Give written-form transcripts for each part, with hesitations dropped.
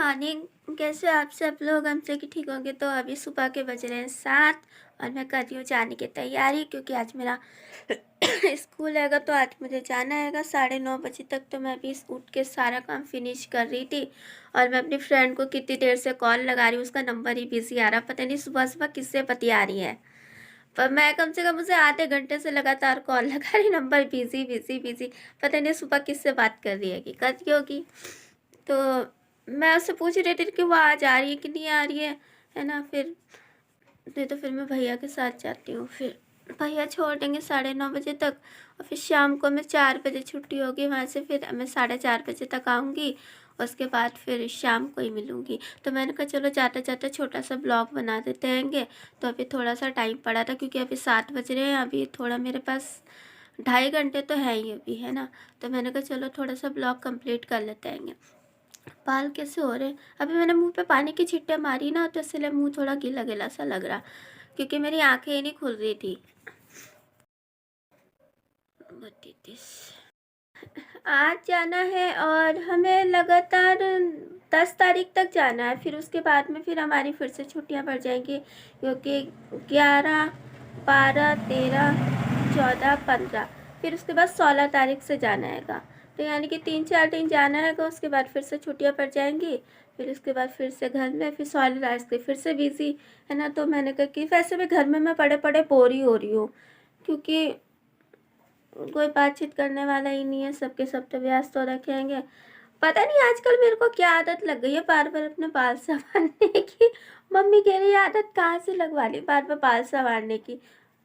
Morning. कैसे आप सब लोग? हमसे कि ठीक होंगे। तो अभी सुबह के बज रहे हैं 7 और मैं कर रही हूँ जाने की तैयारी, क्योंकि आज मेरा स्कूल हैगा। तो आज मुझे जाना हैगा 9:30 बजे तक। तो मैं अभी उठ के सारा काम फिनिश कर रही थी और मैं अपनी फ्रेंड को कितनी देर से कॉल लगा रही हूँ, उसका नंबर ही बिजी आ रहा। पता नहीं सुबह सुबह किससे बतिया रही है, पर मैं कम से कम उसे आधे घंटे से लगातार कॉल लगा रही, नंबर बिजी बिजी बिजी। पता नहीं सुबह किससे बात कर रही है कि करती होगी। तो मैं उससे पूछ रही थी कि वो आज आ रही है कि नहीं आ रही है ना। फिर नहीं तो फिर मैं भैया के साथ जाती हूँ। फिर भैया छोड़ देंगे 9:30 बजे तक और फिर शाम को मैं 4 बजे छुट्टी होगी वहाँ से। फिर मैं 4:30 बजे तक आऊँगी, उसके बाद फिर शाम को ही मिलूँगी। तो मैंने कहा चलो जाते जाते छोटा सा ब्लॉग बना देते हैंगे। तो अभी थोड़ा सा टाइम पड़ा था, क्योंकि अभी 7 बज रहे हैं। अभी थोड़ा मेरे पास 2.5 घंटे तो है ही अभी, है ना। तो मैंने कहा चलो थोड़ा सा ब्लॉग कंप्लीट कर लेते हैंगे। बाल कैसे हो रहे हैं? अभी मैंने मुंह पे पानी की छिट्टे मारी ना, तो इसलिए मुंह थोड़ा गीला गीला सा लग रहा, क्योंकि मेरी आंखें ही नहीं खुल रही थी। आज जाना है और हमें लगातार 10 तारीख तक जाना है। फिर उसके बाद में फिर हमारी फिर से छुट्टियां पड़ जाएंगी, क्योंकि 11, 12, 13, 14, 15, फिर उसके बाद 16 तारीख से जाना हैगा। तो यानी कि 3-4 दिन जाना हैगा, उसके बाद फिर से छुट्टियां पड़ जाएंगी। फिर उसके बाद फिर से घर में, फिर 16 तारीख से फिर से बिजी, है ना। तो मैंने कहा कि वैसे भी घर में मैं पड़े पड़े बोर ही हो रही हूँ, क्योंकि कोई बातचीत करने वाला ही नहीं है। सबके सब तो व्यस्त हो रखेंगे। पता नहीं आजकल मेरे को क्या आदत लग गई है बार बार अपने बाल संवारने की। मम्मी कह रही है आदत कहाँ से लगवा ली बार बार बाल संवारने की।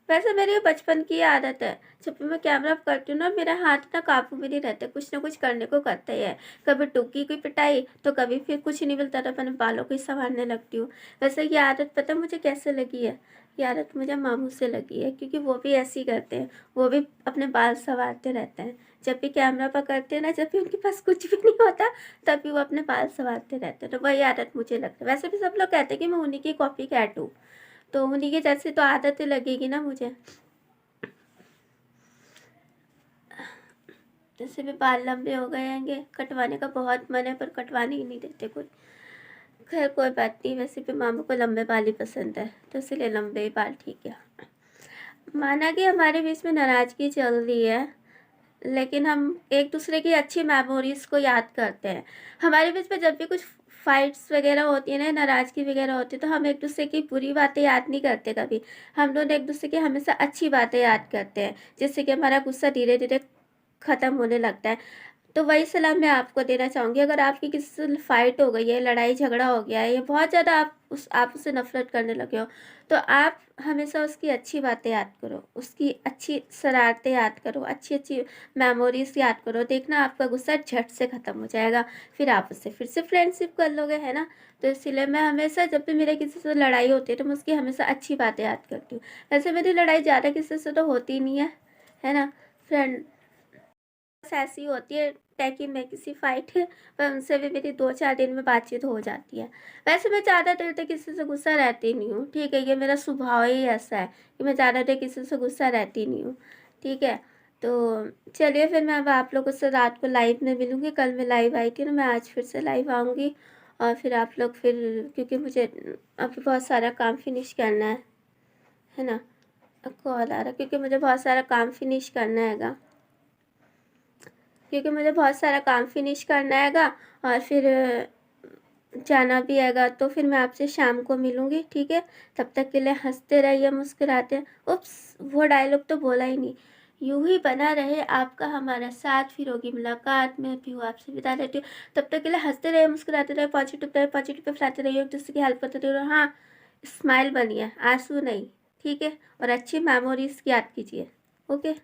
वैसे मेरी ये बचपन की आदत है। जब भी मैं कैमरा करती हूँ ना, मेरा हाथ ना काबू में नहीं रहता, कुछ ना कुछ करने को करता ही है। कभी टुक्की की पिटाई, तो कभी फिर कुछ नहीं मिलता तो अपने बालों को ही संवारने लगती हूँ। वैसे ये आदत पता मुझे कैसे लगी है? ये आदत मुझे मामू से लगी है, क्योंकि वो भी ऐसे ही करते हैं। वो भी अपने बाल संवारते रहते हैं। जब भी कैमरा पकड़ते हैं ना, जब भी उनके पास कुछ भी नहीं होता, तभी वो अपने बाल संवारते रहते हैं। तो वही आदत मुझे लगता है। वैसे भी सब लोग कहते हैं कि मैं उन्हीं की कॉपी कैट हूँ, तो उन्हीं की जैसे तो आदत लगेगी ना मुझे। जैसे भी बाल लंबे हो गए हैंगे, कटवाने का बहुत मन है, पर कटवाने ही नहीं देते कोई। खैर कोई बात नहीं, वैसे भी मामू को लंबे बाल ही पसंद है, तो इसलिए लंबे ही बाल ठीक है। माना कि हमारे बीच में नाराज़गी चल रही है, लेकिन हम एक दूसरे की अच्छी मेमोरीज़ को याद करते हैं। हमारे बीच में जब भी कुछ फाइट्स वगैरह होती है ना, नाराज़गी वगैरह होती है, तो हम एक दूसरे की बुरी बातें याद नहीं करते कभी। हम लोग एक दूसरे की हमेशा अच्छी बातें याद करते हैं, जिससे कि हमारा गुस्सा धीरे धीरे ख़त्म होने लगता है। तो वही सलाह मैं आपको देना चाहूँगी। अगर आपकी किसी से फाइट हो गई है, लड़ाई झगड़ा हो गया है, या बहुत ज़्यादा आप उससे नफ़रत करने लगे हो, तो आप हमेशा उसकी अच्छी बातें याद करो, उसकी अच्छी शरारतें याद करो, अच्छी अच्छी मेमोरीज़ याद करो। देखना आपका गुस्सा झट से ख़त्म हो जाएगा। फिर आप उससे फिर से फ्रेंडशिप कर लोगे, है ना। तो इसीलिए मैं हमेशा जब भी मेरे किसी से लड़ाई होती है, तो मैं उसकी हमेशा अच्छी बातें याद करती हूँ। वैसे मेरी लड़ाई ज़्यादा किसी से तो होती नहीं है ना। फ्रेंड ऐसी होती है टैकी में किसी फाइट है, पर उनसे भी मेरी 2-4 दिन में बातचीत हो जाती है। वैसे मैं ज़्यादा देर तक किसी से गुस्सा रहती नहीं हूँ, ठीक है। ये मेरा स्वभाव ही ऐसा है कि मैं ज़्यादा देर किसी से गुस्सा रहती नहीं हूँ, ठीक है। तो चलिए फिर मैं अब आप लोगों से रात को लाइव में मिलूँगी। कल मैं लाइव आई थी ना, मैं आज फिर से लाइव आऊँगी। और फिर आप लोग फिर, क्योंकि मुझे अभी बहुत सारा काम फिनिश करना है ना। कॉल आ रहा है, क्योंकि मुझे बहुत सारा काम फिनिश करना हैगा, क्योंकि मुझे बहुत सारा काम फिनिश करना हैगा और फिर जाना भी हैगा। तो फिर मैं आपसे शाम को मिलूँगी, ठीक है। तब तक के लिए हंसते रहिए, मुस्कुराते। उप्स, वो डायलॉग तो बोला ही नहीं। यूं ही बना रहे आपका हमारा साथ, फिर होगी मुलाकात। मैं भी हूँ आपसे विदा लेती हूँ। तब तक के लिए हंसते रहिए, मुस्कुराते रहिए, पॉजिटिव पे फैलाते रहिए, एक दूसरे की हेल्प करते रहिए। हाँ, स्माइल बनिए, आंसू नहीं, ठीक है। और अच्छी मेमोरीज याद कीजिए, ओके।